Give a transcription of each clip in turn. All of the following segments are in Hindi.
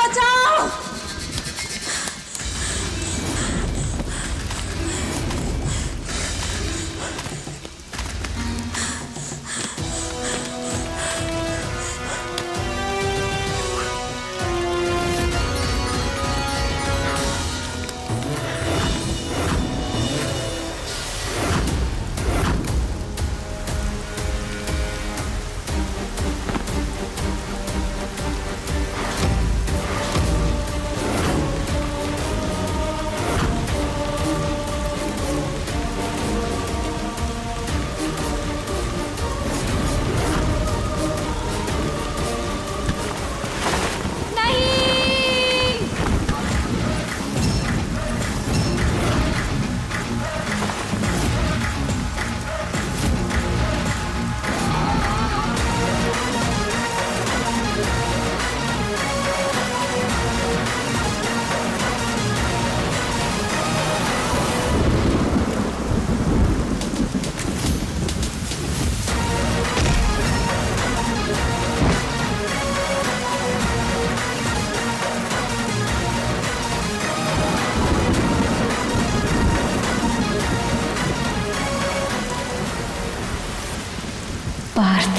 बचाओ। पार्थ,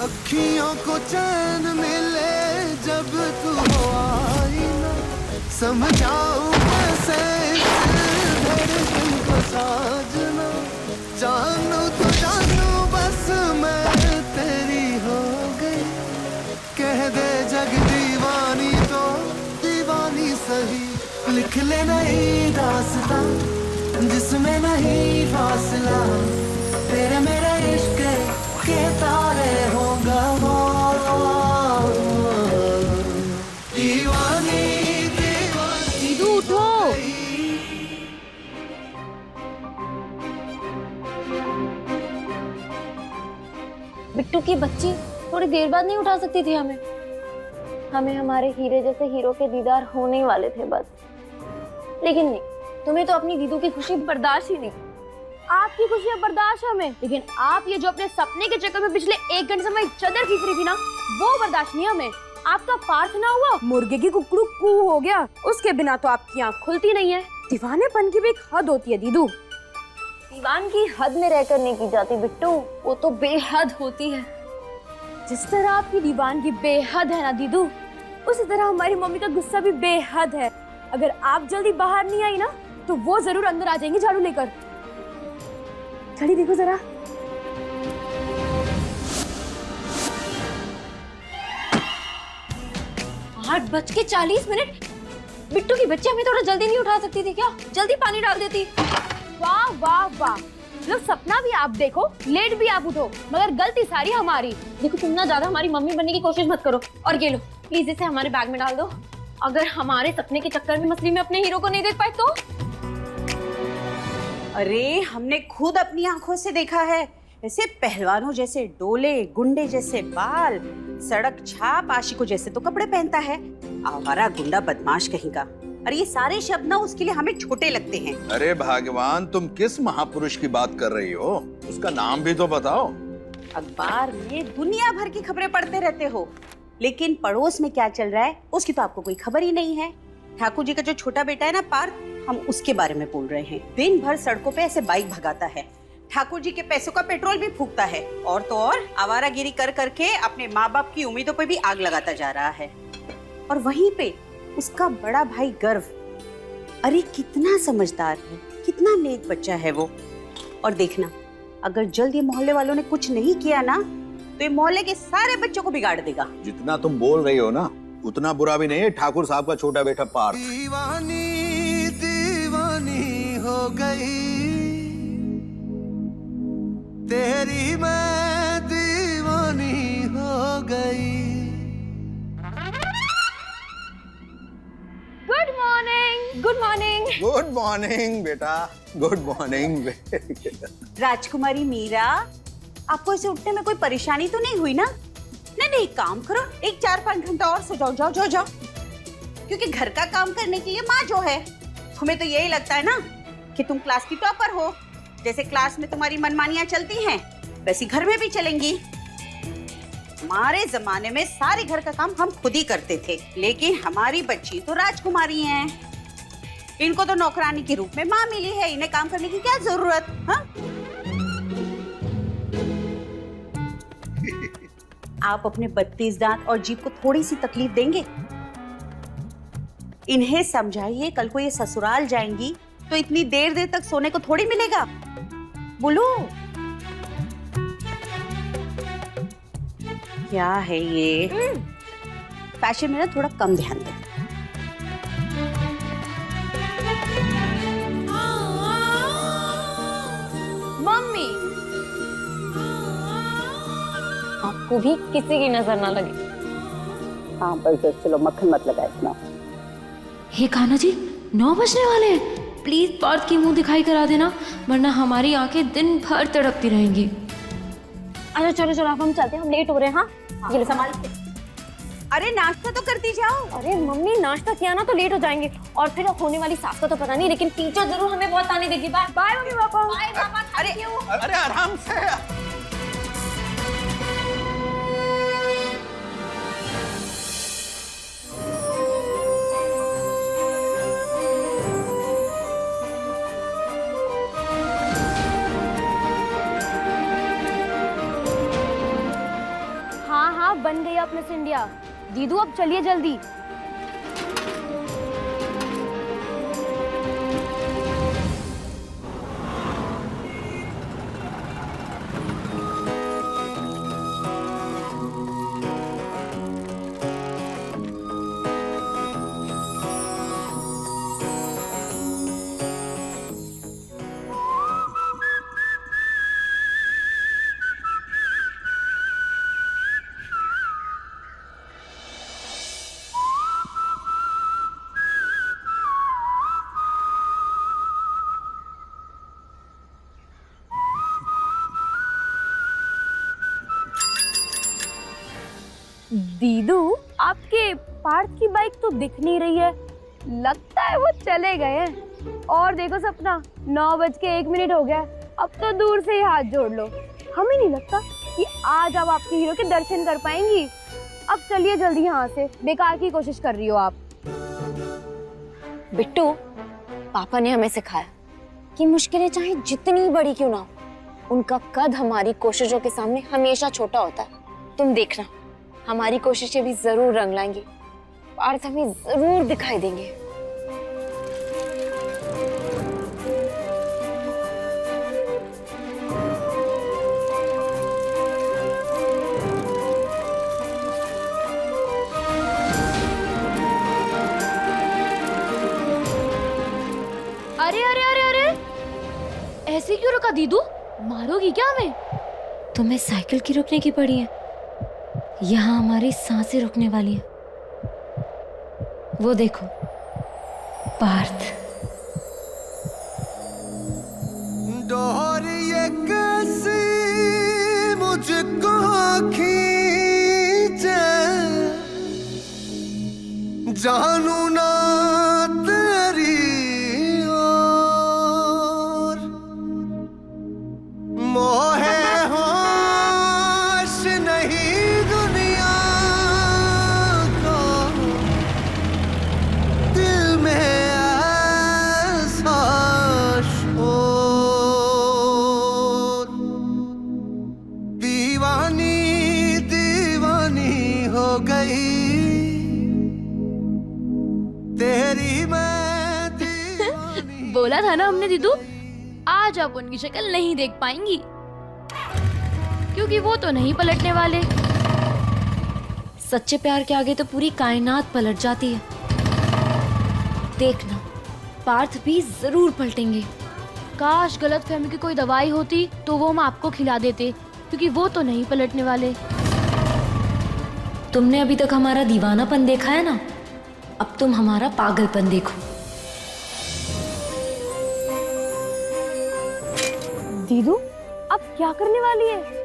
अखियों को चैन मिले जब तू आई ना, समझाऊं कैसे इस धड़कन को साजना। जानू तो जानू बस मैं तेरी हो गई, कह दे जग दीवानी तो दीवानी सही। लिख ले नई दास्तां जिसमें नहीं फासला, तेरे मेरे इश्क के तारे होगा वो। दीवानी दीवानी दीदू उठो। बिट्टू की बच्ची थोड़ी देर बाद नहीं उठा सकती थी हमें? हमें हमारे हीरे जैसे हीरो के दीदार होने वाले थे बस। लेकिन नहीं, तुम्हें तो अपनी दीदू की खुशी बर्दाश्त ही नहीं। आपकी खुशियां बर्दाश्त है हमें, लेकिन आप ये जो अपने सपने के चक्कर में पिछले 1 घंटे से मैं चदर खींच रही थी ना, वो बर्दाश्त नहीं हमें। आपका पार्थ ना हुआ, मुर्गे की कुकड़ू कू हो गया, उसके बिना तो आपकी आंख खुलती नहीं है। दीवानेपन की भी एक हद होती है दीदू। दीवान की हद में रहकर नहीं की जाती बिट्टू, वो तो बेहद होती है। जिस तरह आपकी दीवानगी बेहद है ना दीदू, उसी तरह हमारी मम्मी का गुस्सा भी बेहद है। अगर आप जल्दी बाहर नहीं आई ना, तो वो जरूर अंदर आ जाएंगी झाड़ू लेकर। घड़ी देखो जरा। आठ बज के 40 मिनट। बिट्टू की बच्ची हमें थोड़ा जल्दी नहीं उठा सकती थी क्या? जल्दी पानी डाल देती। वाह वाह वाह, लो सपना भी आप देखो, लेट भी आप उठो, मगर गलती सारी हमारी। देखो तुम ना ज्यादा हमारी मम्मी बनने की कोशिश मत करो। और ये लो प्लीज, इसे हमारे बैग में डाल दो। अगर हमारे सपने के चक्कर में मछली में अपने हीरो को नहीं देख पाए तो? अरे हमने खुद अपनी आंखों से देखा है, ऐसे पहलवानों जैसे डोले, गुंडे जैसे बाल, सड़क छाप आशिकों जैसे तो कपड़े पहनता है। आवारा गुंडा बदमाश कहीं का। अरे ये सारे शब्द ना उसके लिए हमें छोटे लगते हैं। अरे भगवान, तुम किस महापुरुष की बात कर रही हो? उसका नाम भी तो बताओ। अखबार में दुनिया भर की खबरें पढ़ते रहते हो, लेकिन पड़ोस में क्या चल रहा है उसकी तो आपको कोई खबर ही नहीं है। ठाकुर जी का जो छोटा बेटा है ना पार्थ, हम उसके बारे में बोल रहे हैं। दिन भर सड़कों पे ऐसे बाइक भगाता है, ठाकुर जी के पैसों का पेट्रोल भी फूकता है, और तो और आवारागिरी कर करके अपने माँ बाप की उम्मीदों पे भी आग लगाता जा रहा है। और वहीं पे उसका बड़ा भाई गर्व, अरे कितना समझदार है, कितना नेक बच्चा है वो। और देखना, अगर जल्द ये मोहल्ले वालों ने कुछ नहीं किया ना, तो ये मोहल्ले के सारे बच्चों को बिगाड़ देगा। जितना तुम बोल रही हो ना, उतना बुरा भी नहीं है ठाकुर साहब का छोटा बेटा पार्थ। दीवानी दीवानी हो गई, तेरी मैं दीवानी हो गई। Good morning. Good morning. Good morning बेटा, गुड मॉर्निंग। राजकुमारी मीरा, आपको इसे उठने में कोई परेशानी तो नहीं हुई ना? नहीं, एक काम करो, एक 4-5 घंटा और सो जाओ, जाओ जाओ। क्योंकि घर का काम करने के लिए माँ जो है, तुम्हें तो यही लगता है ना कि तुम क्लास की टॉपर हो। जैसे क्लास में तुम्हारी मनमानियां चलती हैं, वैसे घर में भी चलेंगी। हमारे जमाने में सारे घर का काम हम खुद ही करते थे, लेकिन हमारी बच्ची तो राजकुमारी हैं। इनको तो नौकरानी के रूप में माँ मिली है, इन्हें काम करने की क्या जरूरत। हाँ? आप अपने 32 दांत और जीभ को थोड़ी सी तकलीफ देंगे? इन्हें समझाइए, कल को ये ससुराल जाएंगी तो इतनी देर देर तक सोने को थोड़ी मिलेगा। बोलो क्या है ये? फैशन में ना थोड़ा कम ध्यान दे। मम्मी, आपको भी किसी की नजर ना लगे। हाँ बस चलो, मक्खन मत लगा इतना। हे कान्हा जी, 9 बजने वाले हैं। प्लीज पार्थ की मुंह दिखाई करा देना, वरना हमारी आंखें दिन भर तड़पती रहेंगी। अच्छा चलो चलो, अब हम चलते हैं, हम लेट हो रहे हैं। हाँ, ये लो संभाल के। अरे नाश्ता तो करती जाओ। अरे मम्मी, नाश्ता किया ना तो लेट हो जाएंगे, और फिर होने वाली सास का तो पता नहीं, लेकिन टीचर जरूर हमें बहुत ताने देगी। Bye bye mummy papa. Bye papa. अरे आराम से। हाँ हाँ, बन गई अब मिस इंडिया। दीदू अब चलिए जल्दी। दीदू, आपके पार्थ की बाइक तो दिख नहीं रही है, लगता है वो चले गए हैं। और देखो सपना, 9:01 हो गया, अब तो दूर से ही हाथ जोड़ लो। हमें नहीं लगता कि आज आप आपके हीरो के दर्शन कर पाएंगी। अब चलिए जल्दी यहाँ से, बेकार की कोशिश कर रही हो आप। बिट्टू, पापा ने हमें सिखाया कि मुश्किलें चाहे जितनी बड़ी क्यों ना हो, उनका कद हमारी कोशिशों के सामने हमेशा छोटा होता है। तुम देखना, हमारी कोशिशें भी जरूर रंग लाएंगी, पार्थ हमें जरूर दिखाई देंगे। अरे अरे अरे अरे, ऐसे क्यों रुका दीदू? मारोगी क्या हमें? तुम्हें साइकिल की रुकने की पड़ी है, यहाँ हमारी सांसें रुकने वाली है। वो देखो पार्थ। डोर ये कैसी मुझको खींचे, जानू ना तेरी ओर, मोहे होश नहीं दुनिया को, दिल में ऐसा शोर, दीवानी दीवानी हो गई तेरी मैं दीवानी। बोला था ना हमने दीदू, आज आप उनकी शक्ल नहीं देख पाएंगी, क्योंकि वो तो नहीं पलटने वाले। सच्चे प्यार के आगे तो पूरी कायनात पलट जाती है। देखना, पार्थ भी जरूर पलटेंगे। काश गलतफहमी की कोई दवाई होती तो वो हम आपको खिला देते, क्योंकि वो तो नहीं पलटने वाले। तुमने अभी तक हमारा दीवानापन देखा है ना, अब तुम हमारा पागलपन देखो। दीदू, अब क्या करने वाली है?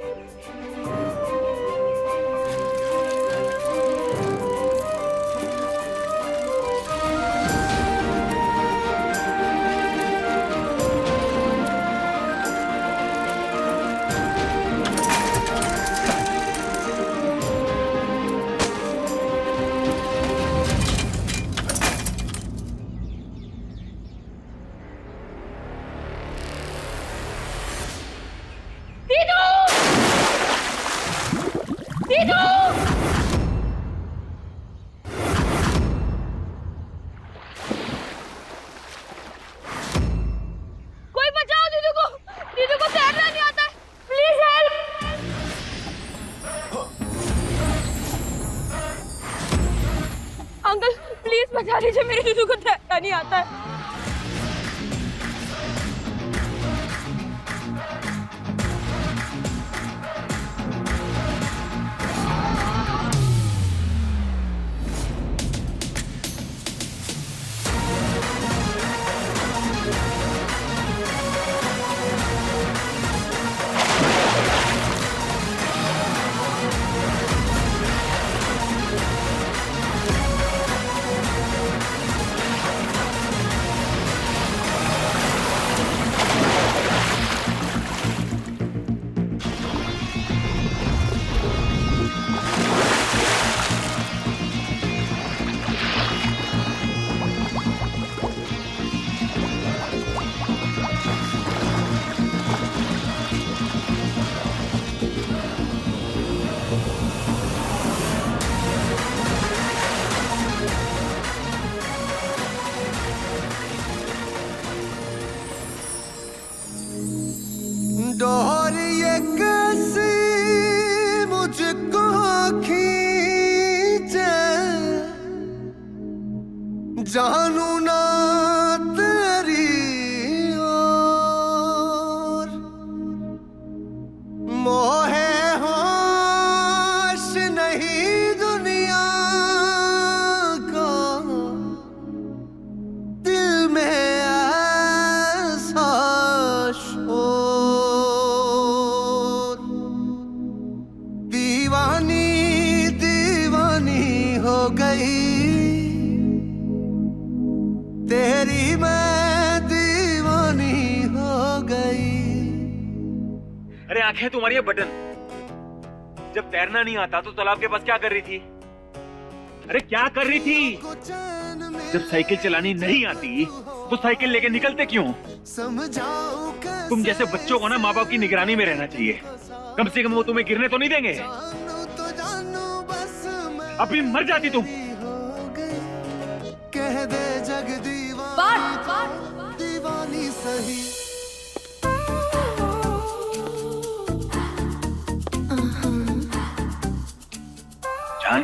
प्लीज बचा लीजिए, मेरे दीदू को तैरना नहीं आता है। डोर ये कैसी मुझको खींचे, जानू ना तेरी ओर, मोहे होश नहीं दुनिया को, दिल में ऐसा शोर, दीवानी दीवानी हो गई तेरी, मैं दीवानी हो गई। अरे आंखें तुम्हारी ये बटन, जब तैरना नहीं आता तो तालाब के पास क्या कर रही थी? अरे क्या कर रही थी? जब साइकिल चलानी नहीं आती तो साइकिल लेके निकलते क्यों? समझाऊं तुम जैसे बच्चों को ना माँ बाप की निगरानी में रहना चाहिए, कम से कम वो तुम्हें गिरने तो नहीं देंगे। तो जानू बस मैं अभी मर जाती तुम। हो गई, कह दे जग दीवानी, दीवानी सही। जान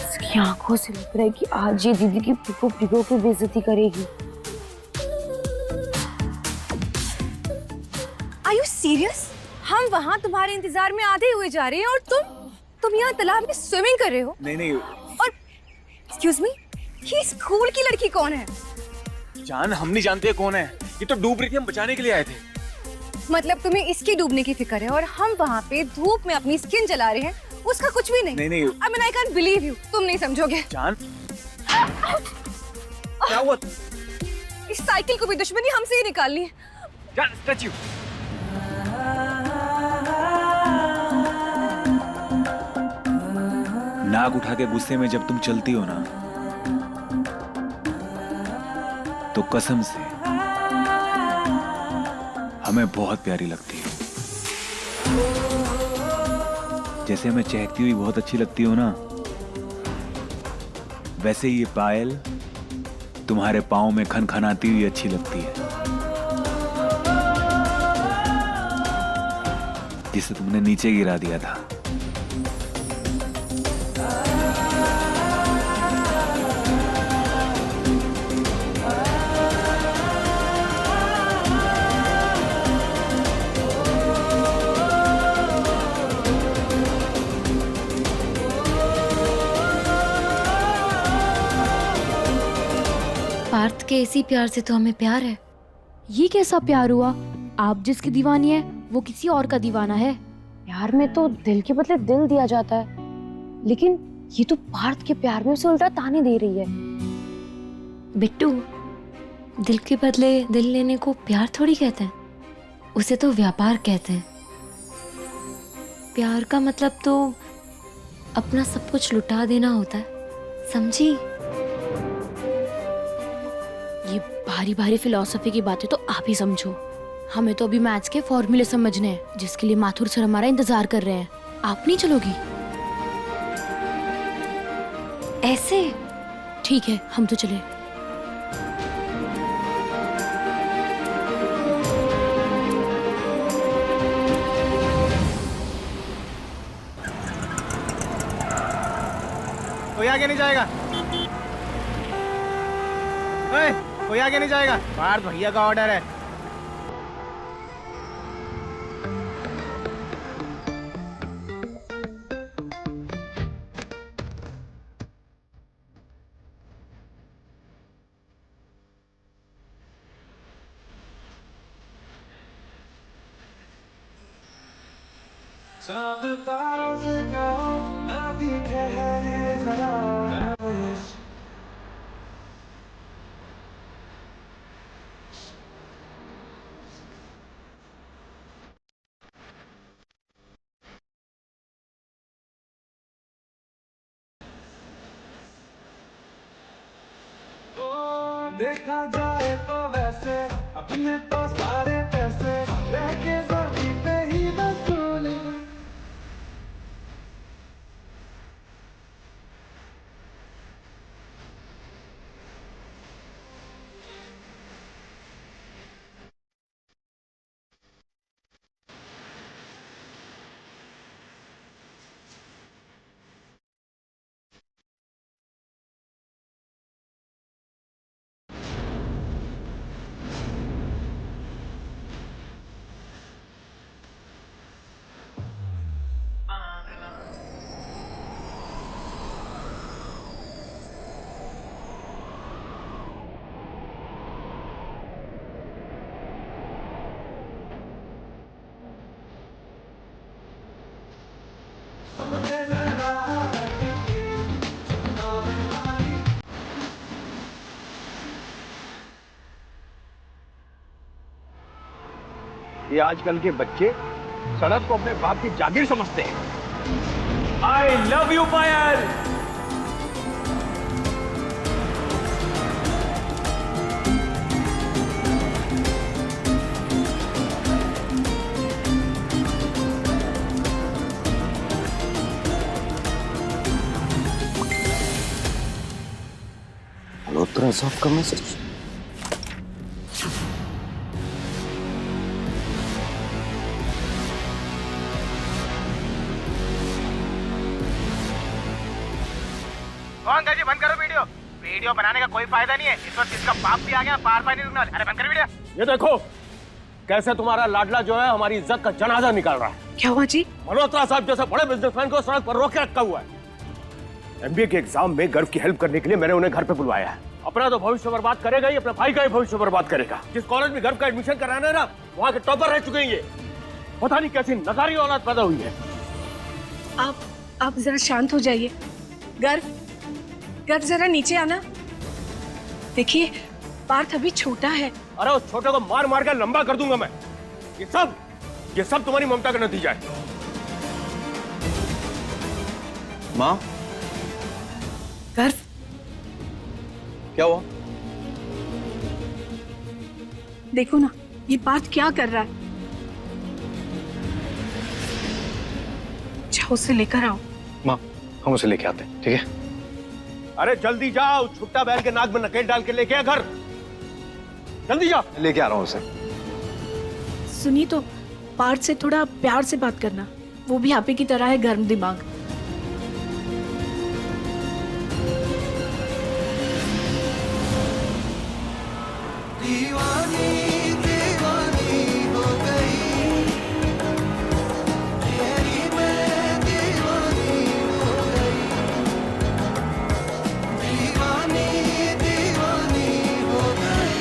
इसकी आंखों से लग रहा है कि आज ये दीदी की पिको पिको की बेइज्जती करेगी। Are you serious? हम वहाँ तुम्हारे इंतजार में आधे हुए जा रहे हैं और तुम यहाँ तालाब में स्विमिंग कर रहे हो। नहीं और एक्सक्यूज मी, ये स्कूल की लड़की कौन है? जान, हम नहीं जानते कौन है, ये तो डूब रही थी, हम बचाने के लिए आए थे। मतलब तुम्हें इसकी डूबने की फिक्र है और हम वहाँ पे धूप में अपनी स्किन जला रहे हैं, उसका कुछ भी नहीं। नहीं। I mean, I can't believe you, तुम नहीं समझोगे। जान क्या हुआ? इस साइकिल को भी दुश्मनी हमसे ही निकालनी है। जान स्टैच्यू। नाक उठा के गुस्से में जब तुम चलती हो ना, तो कसम से हमें बहुत प्यारी लगती है। जैसे मैं चहकती हुई बहुत अच्छी लगती हूँ ना, वैसे ये पायल तुम्हारे पाँव में खनखनाती हुई अच्छी लगती है, जिसे तुमने नीचे गिरा दिया था। पार्थ के इसी प्यार से तो हमें प्यार है। ये कैसा प्यार हुआ? आप जिसकी दीवानी है वो किसी और का दीवाना है। प्यार में तो दिल के बदले दिल दिया जाता है, लेकिन ये तो पार्थ के प्यार में उसे उल्टा ताने दे रही है। बिट्टू, दिल के बदले दिल लेने को प्यार थोड़ी कहते हैं, उसे तो व्यापार कहते हैं। प्यार का मतलब तो अपना सब कुछ लुटा देना होता है, समझी? ये भारी भारी फिलॉसफी की बातें तो आप ही समझो। हमें तो अभी मैथ्स के फॉर्मूले समझने हैं, जिसके लिए माथुर सर हमारा इंतजार कर रहे हैं। आप नहीं चलोगी? ऐसे ठीक है, हम तो चले। कोई आगे नहीं जाएगा। ओए, कोई आगे नहीं जाएगा। पार्थ भैया का ऑर्डर है। देखा जाए तो वैसे अपने तो सारे पैसे लेके जमीन पे ही वसूले। ये आजकल के बच्चे सड़क को अपने बाप की जागीर समझते हैं। आई लव यू पायल। मल्होत्रा साहब का मैसेज। अंकल जी बंद करो वीडियो। वीडियो बनाने का कोई फायदा नहीं है। इस वक्त इसका बाप भी आ गया, पार पानी रुकना। अरे बंद करो वीडियो। ये देखो कैसे तुम्हारा लाडला जो है हमारी इज्जत का जनाजा निकाल रहा है। क्या हुआ जी? मल्होत्रा साहब जैसे बड़े बिजनेसमैन को सड़क पर रोक के रखा हुआ है। एमबीए के एग्जाम में गर्व की हेल्प करने के लिए मैंने उन्हें घर पे बुलवाया है। अपना तो भविष्य बर्बाद करेगा ही, अपने भाई का ही भविष्य बर्बाद करेगा। जिस कॉलेज में गर्व का एडमिशन कराना है ना, वहाँ के टॉपर रह चुके हैं ये। पता नहीं कैसी नकारी औलाद पैदा हुई है। आप जरा शांत हो जाइए। गर्व जरा नीचे आना। देखिए पार्थ अभी छोटा है। अरे उस छोटे को मार मार कर लंबा कर दूंगा मैं। ये सब तुम्हारी ममता का नतीजा है। माँ गर्व क्या हुआ? देखो ना ये पार्थ क्या कर रहा है। जाओ उसे लेकर आओ। माँ हम उसे लेके आते हैं, ठीक है? अरे जल्दी जाओ, छुट्टा बैल के नाक में नकेल डाल के लेके आ घर। जल्दी जा। लेके आ रहा हूँ उसे। सुनी तो पार्थ से थोड़ा प्यार से बात करना। वो भी आप ही की तरह है गर्म दिमाग। दीवानी दीवानी हो गई तेरी, मैं दीवानी हो गई। दीवानी दीवानी हो गई।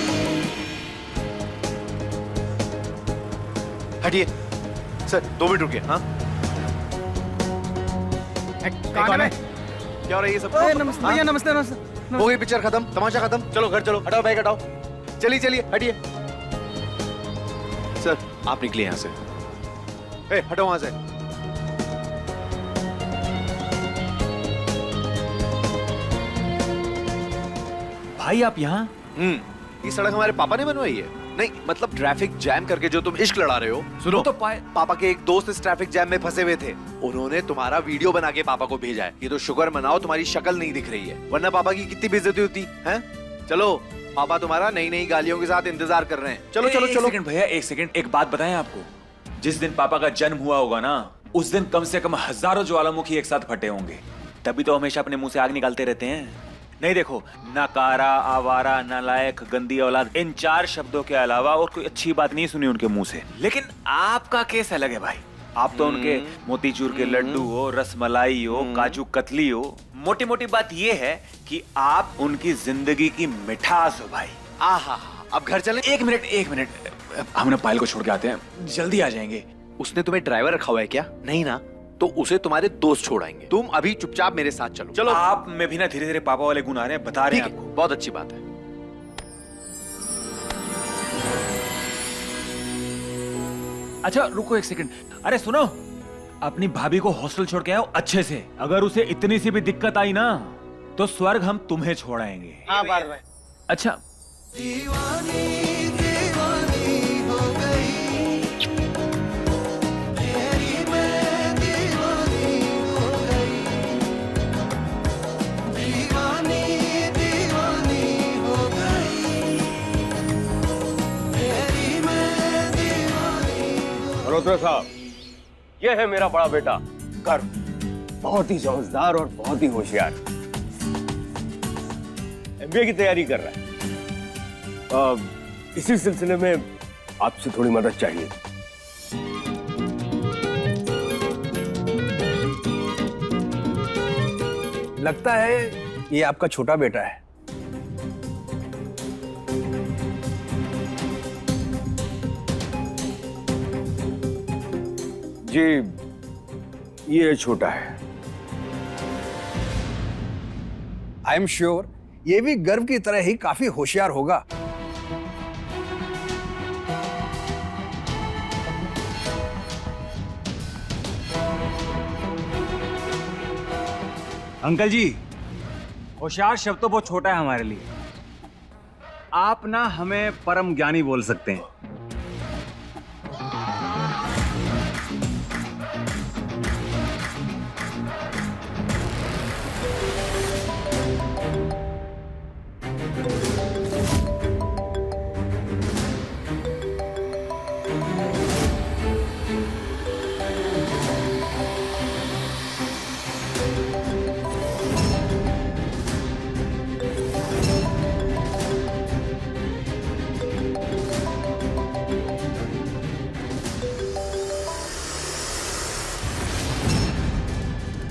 हटिए सर, 2 मिनट रुकिए। हाँ कौन है? क्या हो रहा है ये सब? नमस्ते भैया। नमस्ते नमस्ते। हो गई पिक्चर खत्म, तमाशा खत्म। चलो घर चलो। हटाओ बैग हटाओ। चलिए चलिए हटिए। सर आप निकलिए यहाँ से। हटो वहां से। भाई आप यहाँ? ये सड़क हमारे पापा ने बनवाई है। नहीं मतलब ट्रैफिक जैम करके जो तुम इश्क लड़ा रहे हो। सुनो तो पापा के एक दोस्त इस ट्रैफिक जैम में फंसे हुए थे। उन्होंने तुम्हारा वीडियो बना के पापा को भेजा है। ये तो शुक्र मनाओ तुम्हारी शक्ल नहीं दिख रही है, वरना पापा की कितनी बेइज्जती होती है। चलो पापा तुम्हारा नई नई गालियों के साथ इंतजार कर रहे हैं। चलो चलो चलो। एक सेकंड भैया, एक सेकंड। एक बात बताएं आपको, जिस दिन पापा का जन्म हुआ होगा ना, उस दिन कम से कम हजारों ज्वालामुखी एक साथ फटे होंगे। तभी तो हमेशा अपने मुंह से आग निकालते रहते हैं। नहीं देखो, नकारा, आवारा, नालायक, गंदी औलाद, इन 4 शब्दों के अलावा और कोई अच्छी बात नहीं सुनी उनके मुंह से। लेकिन आपका केस अलग है भाई। आप तो उनके मोतीचूर के लड्डू हो, रसमलाई हो, काजू कतली हो। मोटी मोटी बात ये है कि आप उनकी जिंदगी की मिठास हो भाई। आहा, अब घर चलें? 1 मिनट, हम ना पायल को छोड़ के आते हैं, जल्दी आ जाएंगे। उसने तुम्हें ड्राइवर रखा हुआ है क्या? नहीं ना, तो उसे तुम्हारे दोस्त छोड़ आएंगे। तुम अभी चुपचाप मेरे साथ चलो। चलो। आप में भी ना धीरे धीरे पापा वाले गुण आ रहे हैं, बता रहे हैं आपको। बहुत अच्छी बात है। अच्छा रुको 1 सेकंड। अरे सुनो, अपनी भाभी को हॉस्टल छोड़ के आओ अच्छे से। अगर उसे इतनी सी भी दिक्कत आई ना तो स्वर्ग हम तुम्हें छोड़ आएंगे। हाँ बार भाई। अच्छा। दीवानी दीवानी हो गई, तेरी मैं दीवानी हो गई, दीवानी दीवानी हो गई, तेरी मैं दीवानी। मल्होत्रा साहब, ये है मेरा बड़ा बेटा गर्व। बहुत ही समझदार और बहुत ही होशियार। एमबीए की तैयारी कर रहा है। इसी सिलसिले में आपसे थोड़ी मदद चाहिए। लगता है ये आपका छोटा बेटा है। जी, ये छोटा है। आई एम श्योर ये भी गर्व की तरह ही काफी होशियार होगा। अंकल जी, होशियार शब्द तो बहुत छोटा है हमारे लिए। आप ना हमें परम ज्ञानी बोल सकते हैं।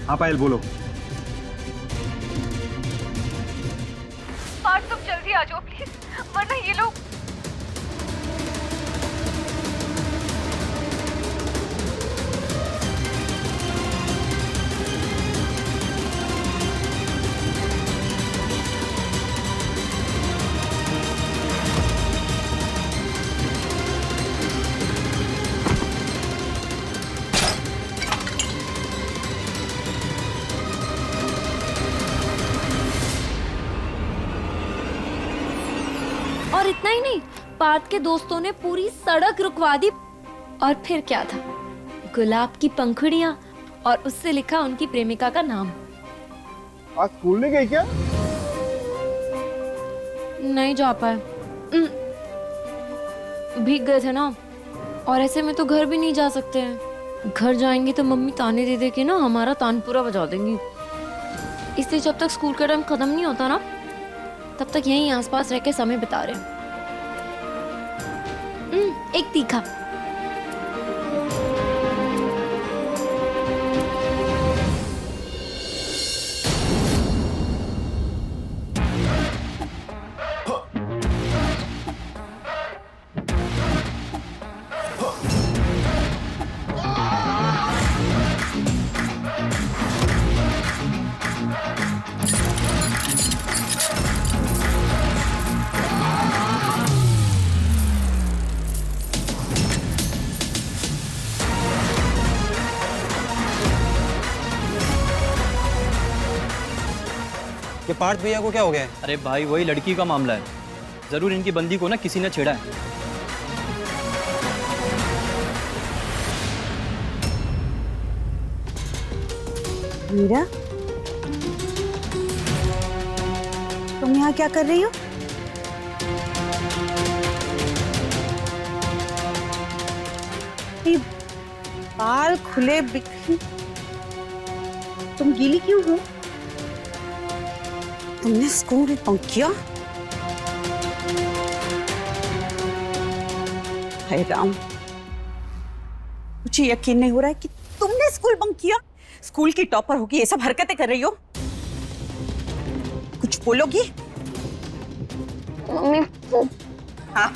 हाँ पायल बोलो। पार्थ तुम जल्दी आ जाओ प्लीज, वरना ये लोग। और इतना ही नहीं, पार्थ के दोस्तों ने पूरी सड़क रुकवा दी। और फिर क्या था, गुलाब की पंखुड़ियां और उससे लिखा उनकी प्रेमिका का नाम। आज स्कूल नहीं गई क्या? नहीं जा पाए, भीग गए थे ना। और ऐसे में तो घर भी नहीं जा सकते हैं। घर जाएंगे तो मम्मी ताने दे दे के ना हमारा तानपुरा बजा देंगी। इसलिए जब तक स्कूल का टाइम खत्म नहीं होता ना, तब तक यहीं आसपास रह के समय बिता रहे हैं। एक तीखा। ये पार्थ भैया को क्या हो गया है? अरे भाई वही लड़की का मामला है। जरूर इनकी बंदी को ना किसी ने छेड़ा है। मीरा, तुम यहाँ क्या कर रही हो? ये बाल खुले बिखरे, तुम गीली क्यों हो? तुमने स्कूल बंक किया? हाय राम, मुझे यकीन नहीं हो रहा है कि तुमने स्कूल बंक किया। स्कूल की टॉपर होगी, ये सब हरकतें कर रही हो। कुछ बोलोगी? मम्मी हाँ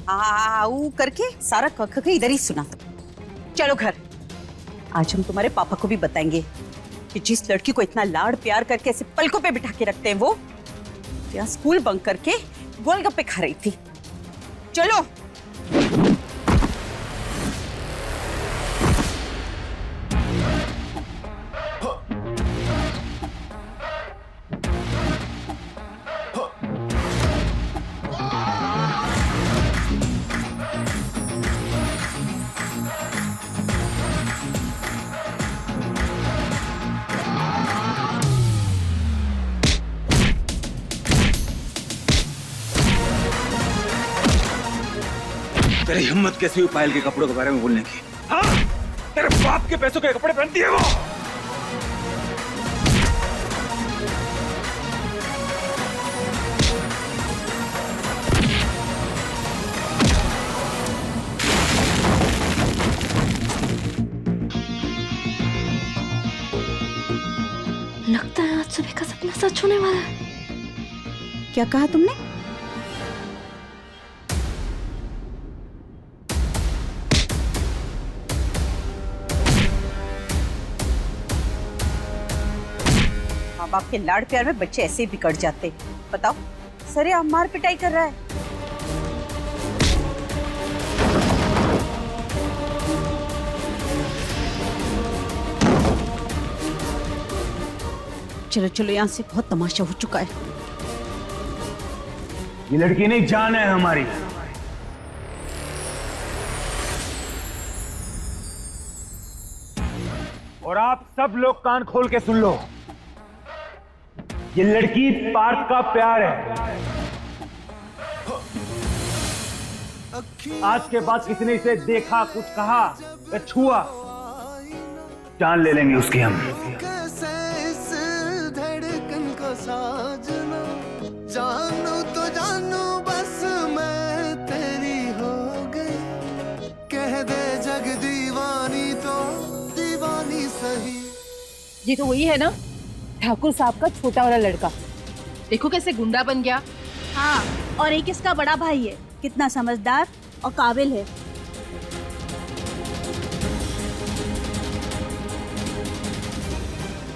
हाँ ऊ करके सारा कख के इधर ही सुना दो। चलो घर। आज हम तुम्हारे पापा को भी बताएंगे कि जिस लड़की को इतना लाड़ प्यार करके ऐसे पलकों पे बिठा के रखते हैं वो क्या स्कूल बंक करके गोलगप्पे खा रही थी। चलो। तेरी हिम्मत कैसी हुई पायल के कपड़ों के बारे में बोलने की? हाँ? तेरे बाप के पैसों के कपड़े पहनती है वो? लगता है आज सुबह का सपना सच होने वाला है। क्या कहा तुमने? माँ बाप के लाड़ प्यार में बच्चे ऐसे ही बिगड़ जाते। बताओ, सरेआम मार पिटाई कर रहा है। चलो चलो, यहाँ से बहुत तमाशा हो चुका है। ये लड़की नहीं, जान है हमारी। और आप सब लोग कान खोल के सुन लो, ये लड़की पार्थ का प्यार है। आज के बाद किसी ने इसे देखा, कुछ कहा या छुआ, जान ले लेंगे उसकी हम। कैसे इस धड़कन को साजना, जानू तो जानू बस मैं तेरी हो गई, कह दे जग दीवानी तो दीवानी सही। ये तो वही है ना, ठाकुर साहब का छोटा वाला लड़का। देखो कैसे गुंडा बन गया। हाँ, और एक इसका बड़ा भाई है, कितना समझदार और काबिल है।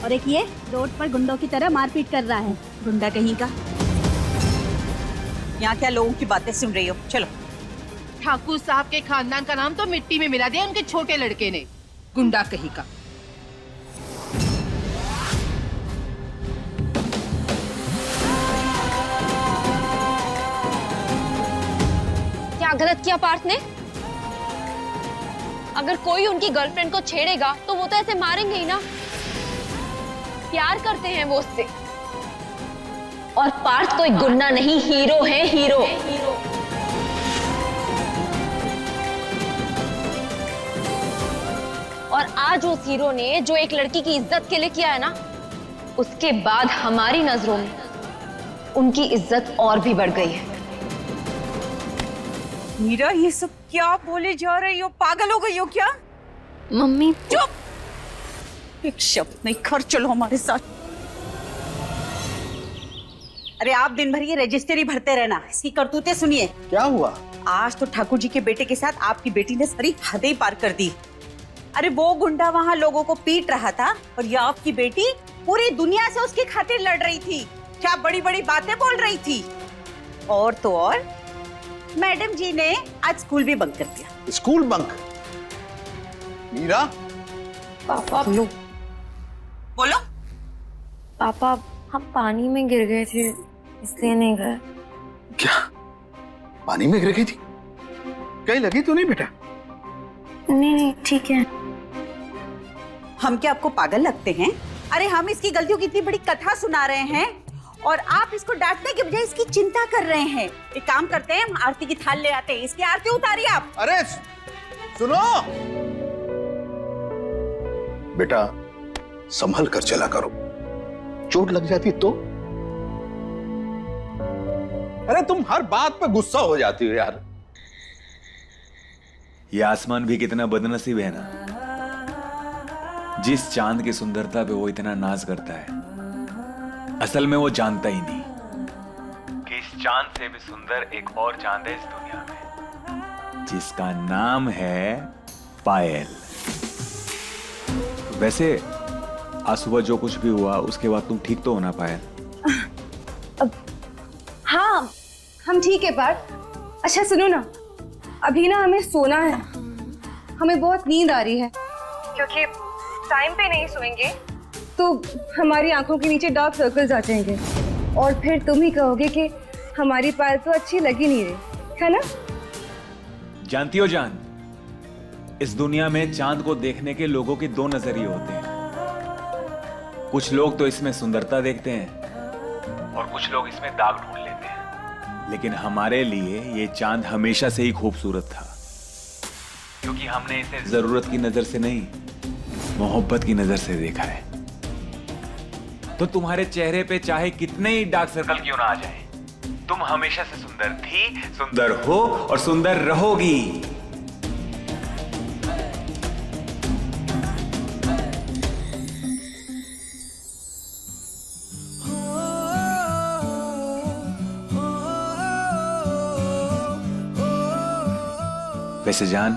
और एक ये रोड पर गुंडों की तरह मारपीट कर रहा है, गुंडा कहीं का। यहाँ क्या लोगों की बातें सुन रही हो? चलो। ठाकुर साहब के खानदान का नाम तो मिट्टी में मिला दिया उनके छोटे लड़के ने, गुंडा कहीं का। क्या गलत किया पार्थ ने? अगर कोई उनकी गर्लफ्रेंड को छेड़ेगा तो वो तो ऐसे मारेंगे ही ना। प्यार करते हैं वो उससे। और पार्थ कोई गुंडा नहीं, हीरो है, हीरो। और आज उस हीरो ने जो एक लड़की की इज्जत के लिए किया है ना, उसके बाद हमारी नजरों में उनकी इज्जत और भी बढ़ गई है। मीरा, ये सब क्या बोले जा रही हो? पागल हो गई हो क्या? मम्मी चुप! एक शब्द नहीं, घर चलो हमारे साथ। अरे आप दिन भर ये रजिस्ट्री भरते रहना, इसकी करतूतें सुनिए। क्या हुआ? आज तो ठाकुर जी के बेटे के साथ आपकी बेटी ने सारी हदें पार कर दी। अरे वो गुंडा वहां लोगों को पीट रहा था और ये आपकी बेटी पूरी दुनिया से उसकी खातिर लड़ रही थी। क्या बड़ी बड़ी बातें बोल रही थी। और तो और मैडम जी ने आज स्कूल भी बंक कर दिया। School bunk? मीरा? पापा बोलो। पापा, हम पानी में गिर गए थे, इसलिए नहीं गए। क्या पानी में गिर गई थी? कहीं लगी तो नहीं बेटा? नहीं, ठीक है। हम क्या आपको पागल लगते हैं? अरे हम इसकी गलतियों की इतनी बड़ी कथा सुना रहे हैं और आप इसको डांटने के बजाय इसकी चिंता कर रहे हैं। एक काम करते हैं, हम आरती की थाल ले आते हैं, इसकी आरती उतारिए आप। अरे सुनो बेटा, संभल कर चला करो, चोट लग जाती तो अरे तुम हर बात पे गुस्सा हो जाती हो यार। ये आसमान भी कितना बदनसीब है ना, जिस चांद की सुंदरता पे वो इतना नाज करता है, असल में वो जानता ही नहीं कि इस चांद से भी सुंदर एक और चांद है इस दुनिया में, जिसका नाम है पायल। वैसे आज सुबह जो कुछ भी हुआ उसके बाद तुम ठीक तो हो ना पायल? हाँ हम ठीक है पार्थ। अच्छा सुनो ना, अभी ना हमें सोना है, हमें बहुत नींद आ रही है, क्योंकि टाइम पे नहीं सोएंगे तो हमारी आंखों के नीचे डार्क सर्कल्स आ जाएंगे और फिर तुम ही कहोगे कि हमारी पायल तो अच्छी लगी नहीं रही, है ना? जानती हो जान, इस दुनिया में चांद को देखने के लोगों के दो नजरिए होते हैं। कुछ लोग तो इसमें सुंदरता देखते हैं और कुछ लोग इसमें दाग ढूंढ लेते हैं, लेकिन हमारे लिए ये चांद हमेशा से ही खूबसूरत था, क्योंकि हमने इसे जरूरत की नजर से नहीं, मोहब्बत की नजर से देखा है। तो तुम्हारे चेहरे पे चाहे कितने ही डार्क सर्कल क्यों ना आ जाए, तुम हमेशा से सुंदर थी, सुंदर हो और सुंदर रहोगी। वैसे जान,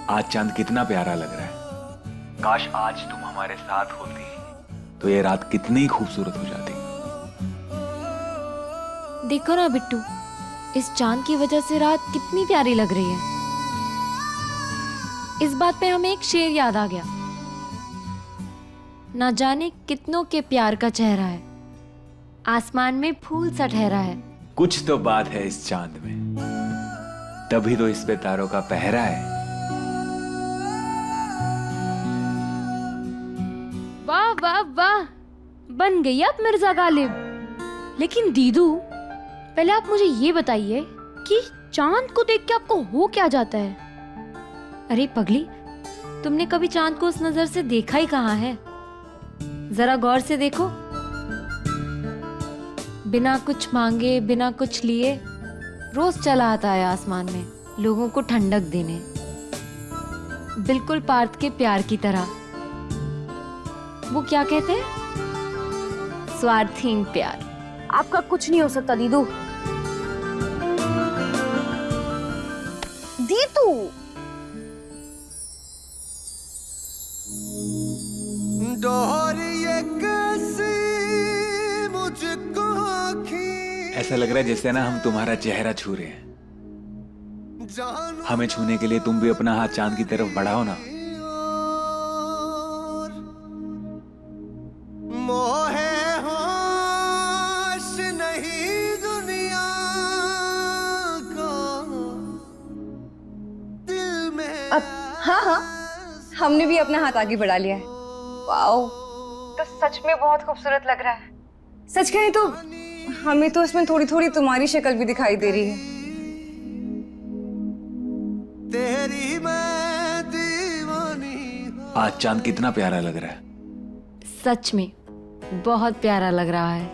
आज चांद कितना प्यारा लग रहा है। काश आज तुम हमारे साथ होती तो ये रात कितनी खूबसूरत हो जाती। देखो ना बिट्टू, इस चांद की वजह से रात कितनी प्यारी लग रही है। इस बात पे हमें एक शेर याद आ गया, ना जाने कितनों के प्यार का चेहरा है, आसमान में फूल सा ठहरा है। कुछ तो बात है इस चांद में, तभी तो इस पे तारों का पहरा है। वाह वाह वाह, बन गई आप मिर्जा गालिब। लेकिन दीदू, पहले आप मुझे ये बताइए कि चांद को देख के आपको हो क्या जाता है? अरे पगली, तुमने कभी चांद को उस नजर से देखा ही कहाँ है? जरा गौर से देखो, बिना कुछ मांगे, बिना कुछ लिए रोज चला आता है आसमान में लोगों को ठंडक देने, बिल्कुल पार्थ के प्यार की तरह। वो क्या कहते हैं? स्वार्थहीन प्यार। आपका कुछ नहीं हो सकता दीदू। दीदू ऐसा लग रहा है जैसे ना हम तुम्हारा चेहरा छू रहे हैं। हमें छूने के लिए तुम भी अपना हाथ चांद की तरफ बढ़ाओ ना। हाँ हाँ, हमने भी अपना हाथ आगे बढ़ा लिया है। वाओ, तो सच में बहुत खूबसूरत लग रहा है। सच कहें तो हमें तो इसमें थोड़ी थोड़ी तुम्हारी शक्ल भी दिखाई दे रही है। तेरी मैं दीवानी। आज चांद कितना प्यारा लग रहा है। सच में बहुत प्यारा लग रहा है।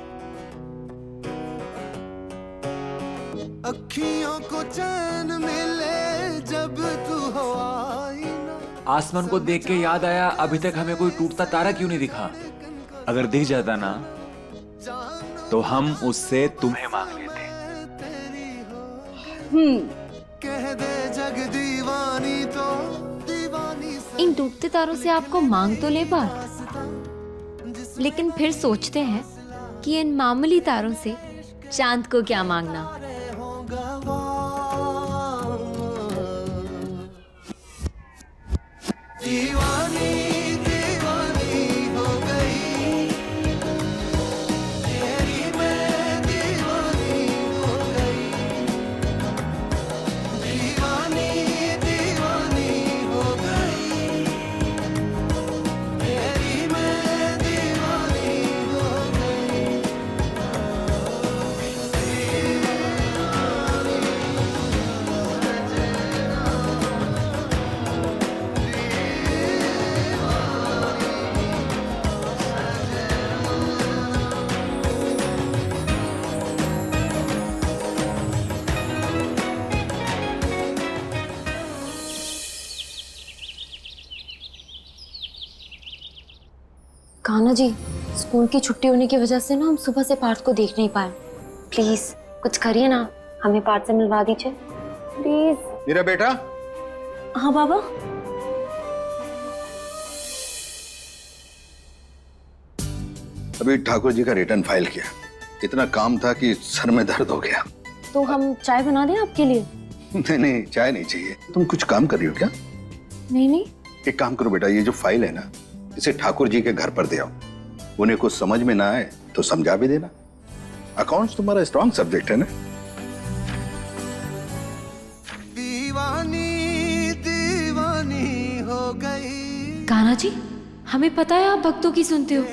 अखियों को चैन मिले जब तू हो आईना। आसमान को देख के याद आया, अभी तक हमें कोई टूटता तारा क्यों नहीं दिखा? अगर दिख जाता ना तो हम उससे तुम्हें मांग लेते। कह दे जग दीवानी तो दीवानी। इन टूटते तारों से आपको मांग तो ले बात, लेकिन फिर सोचते हैं कि इन मामूली तारों से चांद को क्या मांगना। दीवानी दीवानी हो गई, तेरी मैं दीवानी हो गई। दीवानी दीवानी हो गई, तेरी मैं दीवानी हो गई। कान्हा जी, स्कूल की छुट्टी होने की वजह से ना हम सुबह से पार्थ को देख नहीं पाए। प्लीज कुछ करिए ना, हमें पार्थ से मिलवा दीजिए प्लीज। मेरा बेटा। हाँ बाबा। अभी ठाकुर जी का रिटर्न फाइल किया, इतना काम था कि सर में दर्द हो गया। तो हम चाय बना दें आपके लिए? नहीं नहीं, चाय नहीं चाहिए। तुम कुछ काम कर रही हो क्या? नहीं नहीं। एक काम करो बेटा, ये जो फाइल है ना, इसे ठाकुर जी के घर पर दे आओ। उन्हें कुछ समझ में ना आए तो समझा भी देना। अकाउंट्स तुम्हारा स्ट्रॉन्ग सब्जेक्ट है ना। दीवानी दीवानी हो गई। कान्हा जी, हमें पता है आप भक्तों की सुनते हो,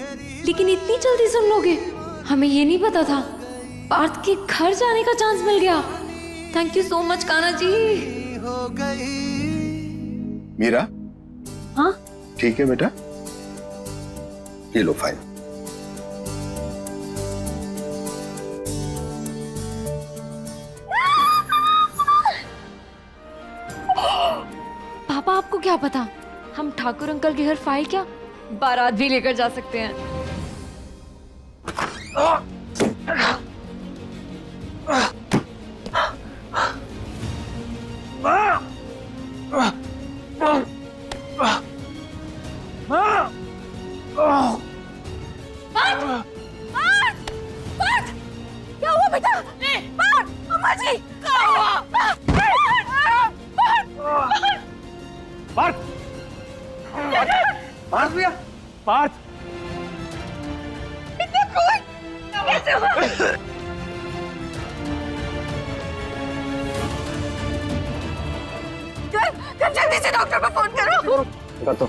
लेकिन इतनी जल्दी सुन लोगे? हमें ये नहीं पता था। पार्थ के घर जाने का चांस मिल गया। Thank you so much Kanha ji. हो गई। मीरा। हाँ ठीक है बेटा, ये लो फाइल। पापा, आपको क्या पता हम ठाकुर अंकल के घर फाइल क्या, बारात भी लेकर जा सकते हैं। क्या हुआ बेटा? अम्मा जी, क्या हुआ? पार्थ! पार्थ भैया! पार्थ! इतना खून कैसे हुआ? जल्दी से डॉक्टर को फोन करो। कर दो।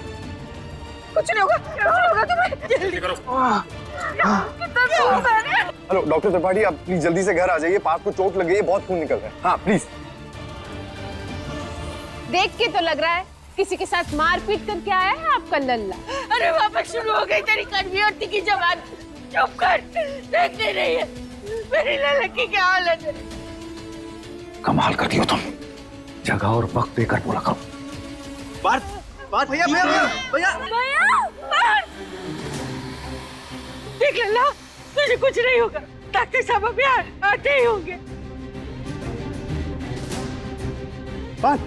कुछ नहीं होगा, कुछ नहीं होगा तुम्हें। जल्दी करो। कितना खून बह रहा है। हेलो डॉक्टर त्रिपाठी, आप प्लीज जल्दी से घर आ जाइए। पार्थ को चोट लग गई है, बहुत खून निकल रहा है। हाँ प्लीज। देख के तो लग रहा है किसी के साथ मारपीट करके आया है आपका लल्ला। अरे वापस शुरू हो गई तेरी कड़वी और तीखी जबान। चुप कर, देख नहीं रही है मेरी लल्ला की क्या हालत है। कमाल करती हो तुम, जगह और वक्त देकर बोला करो। पार्थ, पार्थ भैया भैया भैया भैया, देख लल्ला, तुझे कुछ नहीं होगा। डॉक्टर साहब अभी आते ही होंगे। पार्थ!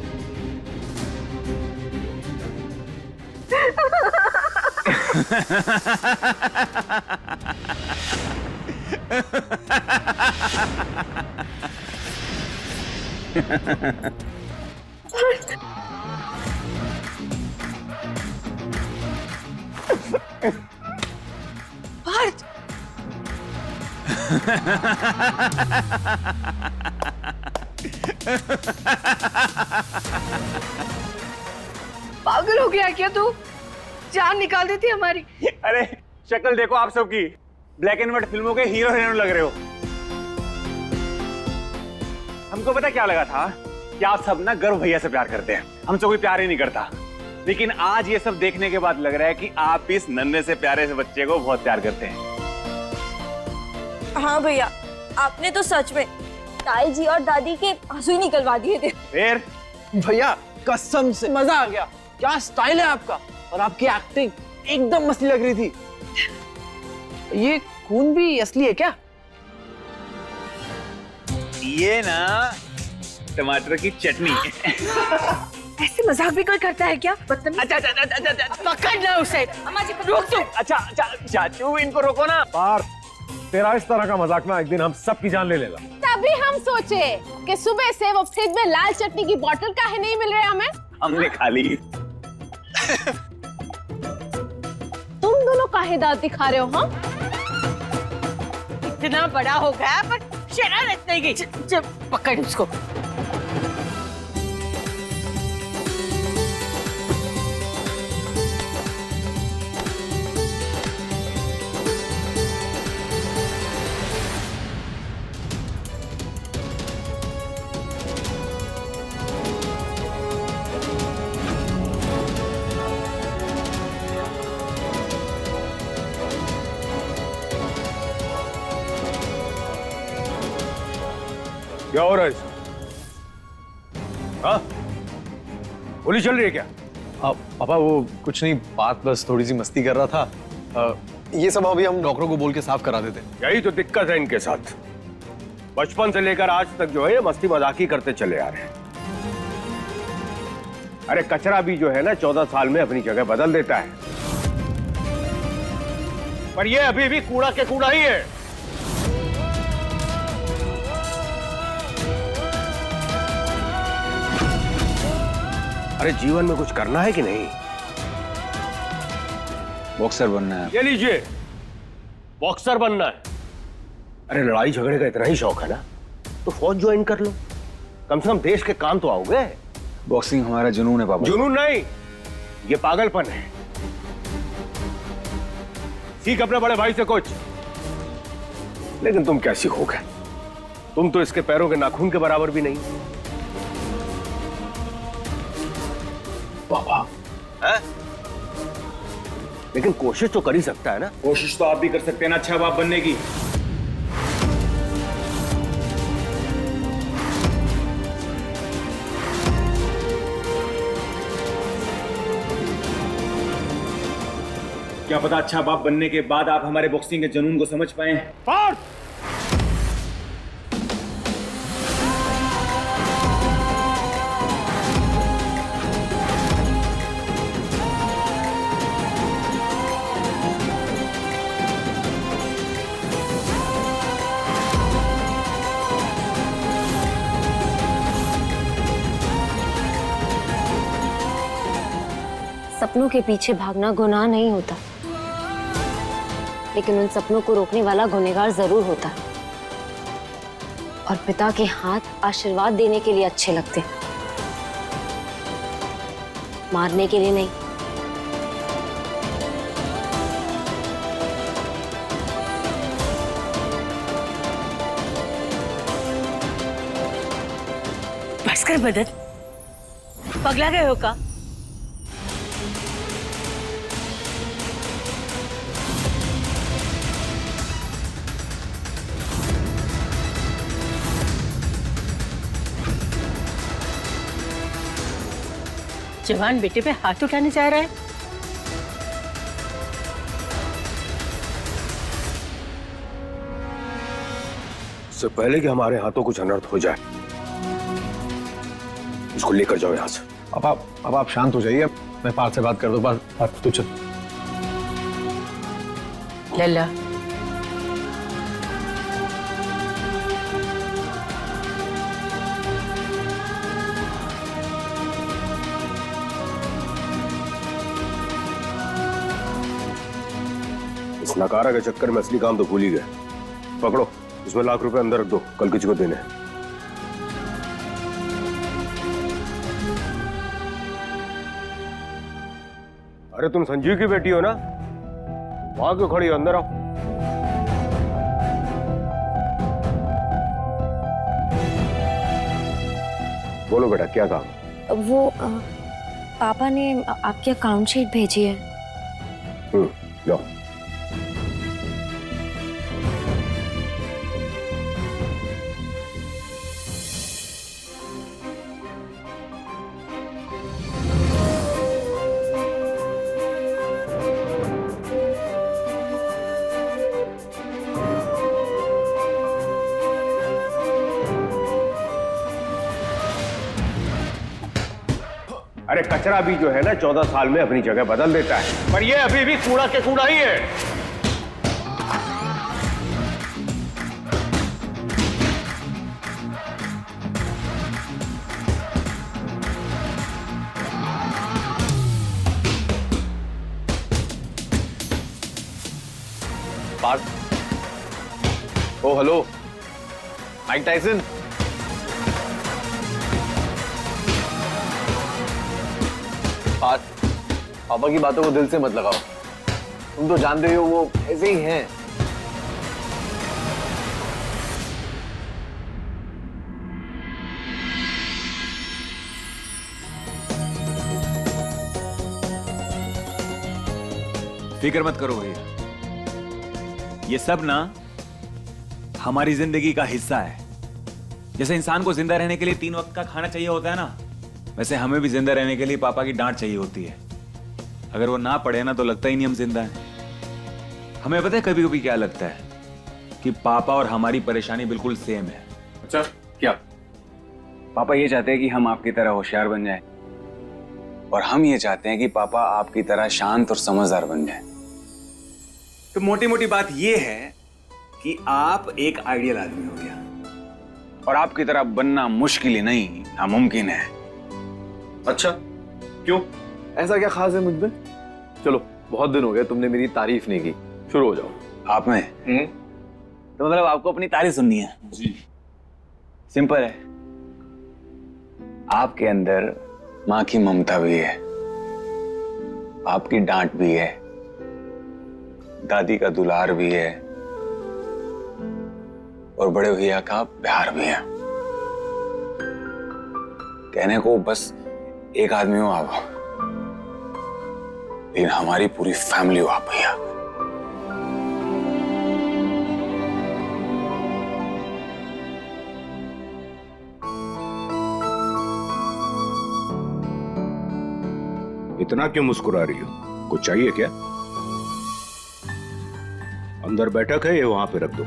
पार्थ! पागल हो गया क्या तू? जान निकाल देती हमारी। अरे शक्ल देखो आप सबकी, ब्लैक एंड व्हाइट फिल्मों के हीरो हीरोइन लग रहे हो। हमको पता क्या लगा था कि आप सब ना गर्व भैया से प्यार करते हैं, हमसे कोई प्यार ही नहीं करता। लेकिन आज ये सब देखने के बाद लग रहा है कि आप इस नन्हे से प्यारे से बच्चे को बहुत प्यार करते हैं। हाँ भैया, आपने तो सच में ताई जी और दादी के आंसू ही निकलवा दिए थे। फिर भैया कसम से मजा आ गया, क्या स्टाइल है आपका, और आपकी एक्टिंग एकदम मस्त लग रही थी। ये खून भी असली है क्या? ये ना टमाटर की चटनी। ऐसे मजाक भी कोई करता है क्या? अच्छा, पकड़ लो उसे। अम्मा जी रोक दो। अच्छा चाचू इनको रोको ना। पार्थ, तेरा इस तरह का मजाक ना एक दिन हम सब की जान ले लेगा। तभी हम सोचे कि सुबह से वो फ्रिज में लाल चटनी की बोतल काहे नहीं मिल रहे हमें। हमने खा ली। तुम दोनों काहे दांत दिखा रहे हो? हाँ, इतना बड़ा हो गया पर शरारत नहीं गई। चल पकड़ उसको। क्या हो रहा है इसमें? हाँ? गोली चल रही है क्या? पापा वो कुछ नहीं, बात बस थोड़ी सी मस्ती कर रहा था। ये सब अभी हम डॉक्टरों को बोल के साफ करा देते। यही तो दिक्कत है इनके साथ। बचपन से लेकर आज तक जो है ये मस्ती मजाक ही करते चले आ रहे हैं। अरे कचरा भी जो है ना 14 साल में अपनी जगह बदल देता है, पर ये अभी भी कूड़ा के कूड़ा ही है। अरे जीवन में कुछ करना है कि नहीं? बॉक्सर बनना है। ये लीजिए, बॉक्सर बनना है। अरे लड़ाई झगड़े का इतना ही शौक है ना तो फौज ज्वाइन कर लो, कम से कम देश के काम तो आओगे। बॉक्सिंग हमारा जुनून है पापा। जुनून नहीं, ये पागलपन है। सीख अपने बड़े भाई से कुछ। लेकिन तुम क्या सीखोगे? तुम तो इसके पैरों के नाखून के बराबर भी नहीं। पापा है? लेकिन कोशिश तो कर ही सकता है ना। कोशिश तो आप भी कर सकते हैं ना अच्छा बाप बनने की। क्या पता अच्छा बाप बनने के बाद आप हमारे बॉक्सिंग के जुनून को समझ पाए। सपनों के पीछे भागना गुनाह नहीं होता, लेकिन उन सपनों को रोकने वाला गुनहगार जरूर होता है। और पिता के हाथ आशीर्वाद देने के लिए अच्छे लगते हैं, मारने के लिए नहीं। बस कर मदद, पगला गए हो का? जवान बेटे पे हाथ उठाने जा रहा है। इससे पहले कि हमारे हाथों कुछ अनर्थ हो जाए, इसको लेकर जाओ यहां से। अब आप शांत हो जाइए, मैं पार्थ से बात कर दूं। पार्थ तू चल। लल्ला, इस नकारा के चक्कर में असली काम तो भूल ही गए। पकड़ो, इसमें लाख रुपए अंदर रख दो, कल किसी को देने हैं। अरे तुम संजीव की बेटी हो ना, वहां क्यों खड़ी हो? अंदर आओ। बोलो बेटा, क्या काम? वो पापा ने आपकी अकाउंट शीट भेजी है। लो। अरे कचरा भी जो है ना 14 साल में अपनी जगह बदल देता है, पर ये अभी भी कूड़ा के कूड़ा ही है। पार्थ, ओ हेलो, माइक टाइसन। पापा की बातों को दिल से मत लगाओ, तुम तो जानते हो वो ऐसे ही हैं। फिक्र मत करो भैया, ये सब ना हमारी जिंदगी का हिस्सा है। जैसे इंसान को जिंदा रहने के लिए 3 वक्त का खाना चाहिए होता है ना, वैसे हमें भी जिंदा रहने के लिए पापा की डांट चाहिए होती है। अगर वो ना पड़े ना तो लगता ही नहीं हम जिंदा हैं। हमें पता है कभी कभी क्या लगता है कि पापा और हमारी परेशानी बिल्कुल सेम है। अच्छा क्या? पापा ये चाहते हैं कि हम आपकी तरह होशियार बन जाएं और हम ये चाहते हैं कि पापा आपकी तरह शांत और समझदार बन जाएं। तो मोटी मोटी बात ये है कि आप एक आइडियल आदमी हो गया और आपकी तरह बनना मुश्किल ही नहीं नामुमकिन है। अच्छा क्यों? ऐसा क्या खास है मुझ में? चलो बहुत दिन हो गए तुमने मेरी तारीफ नहीं की, शुरू हो जाओ। आप में तो मतलब आपको अपनी तारीफ सुननी है? जी। सिंपल है, आपके अंदर माँ की ममता भी है, आपकी डांट भी है, दादी का दुलार भी है और बड़े भैया का प्यार भी है। कहने को बस एक आदमी हो आप, लेकिन हमारी पूरी फैमिली हो आप भैया। इतना क्यों मुस्कुरा रही हो? कुछ चाहिए क्या? अंदर बैठक है, ये वहां पे रख दो।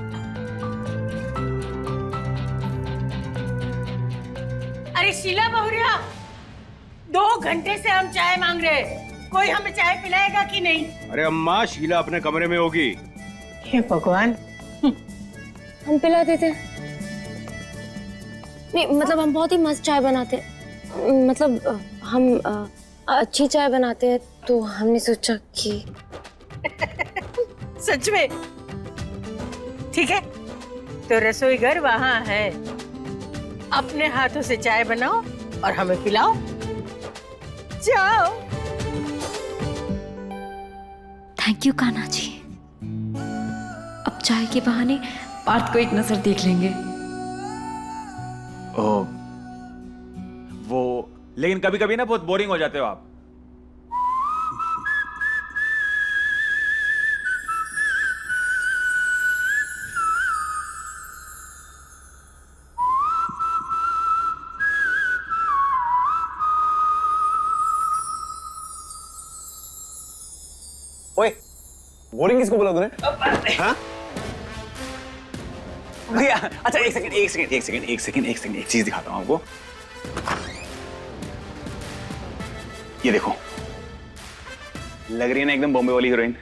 अरे शीला बहुरिया, 2 घंटे से हम चाय मांग रहे हैं, कोई हमें चाय पिलाएगा कि नहीं? अरे अम्मा, शीला अपने कमरे में होगी। हे भगवान, हम पिला देते। नहीं मतलब हम बहुत ही मस्त चाय बनाते, मतलब हम अच्छी चाय बनाते हैं, तो हमने सोचा कि सच में? ठीक है, तो रसोई घर वहां है, अपने हाथों से चाय बनाओ और हमें पिलाओ। जाओ। Thank you Kanha ji. अब चाय के बहाने पार्थ को एक नजर देख लेंगे। ओ, वो लेकिन कभी कभी ना बहुत बोरिंग हो जाते हो आप। ओए, बोरिंग किसको बोला तूने? हाँ? भैया अच्छा एक सेकंड, एक चीज दिखाता हूं आपको। ये देखो, लग रही है ना एकदम बॉम्बे वाली हीरोइन।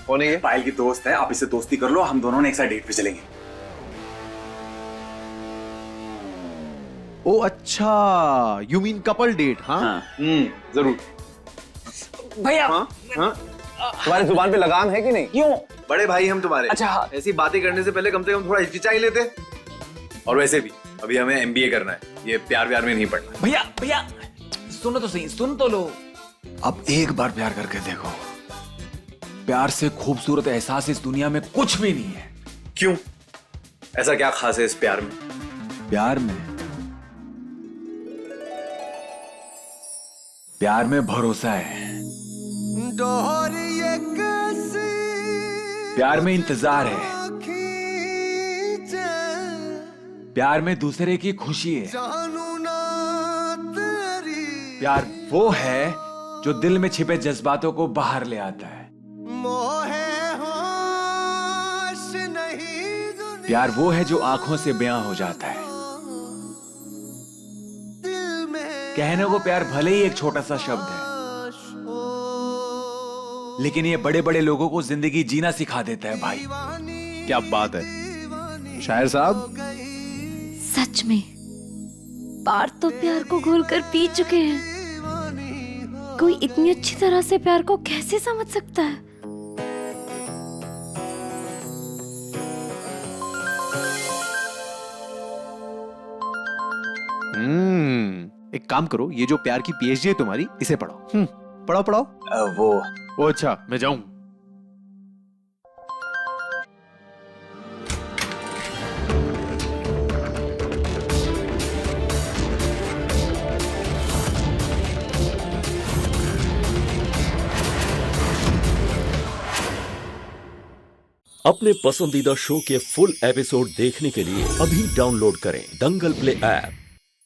कौन है ये? पायल की दोस्त है, आप इससे दोस्ती कर लो, हम दोनों ने एक साथ डेट पे चलेंगे। ओ अच्छा, यू मीन कपल डेट? हाँ जरूर। भैया हाँ? हाँ? तुम्हारी जुबान पे लगाम है कि नहीं? क्यों? बड़े भाई हम तुम्हारे। अच्छा, ऐसी बातें करने से पहले कम से कम थोड़ा हिचकिचा ही लेते। और वैसे भी अभी हमें एमबीए करना है, ये प्यार व्यार में नहीं पड़ना। भैया सुनो तो सही, सुन तो लो। अब एक बार प्यार करके देखो, प्यार से खूबसूरत एहसास इस दुनिया में कुछ भी नहीं है। क्यों? ऐसा क्या खास है इस प्यार में? प्यार में भरोसा है, प्यार में इंतजार है, प्यार में दूसरे की खुशी है। प्यार वो है जो दिल में छिपे जज्बातों को बाहर ले आता है। प्यार वो है जो आंखों से बयां हो जाता है। कहने को प्यार भले ही एक छोटा सा शब्द है, लेकिन ये बड़े बड़े लोगों को जिंदगी जीना सिखा देता है भाई। क्या बात है शायर साहब। सच में पार्थ तो प्यार को घोलकर पी चुके हैं। कोई इतनी अच्छी तरह से प्यार को कैसे समझ सकता है? एक काम करो, ये जो प्यार की पीएचडी है तुम्हारी, इसे पढ़ो। पढ़ाओ। वो अच्छा, मैं जाऊं? अपने पसंदीदा शो के फुल एपिसोड देखने के लिए अभी डाउनलोड करें दंगल प्ले ऐप।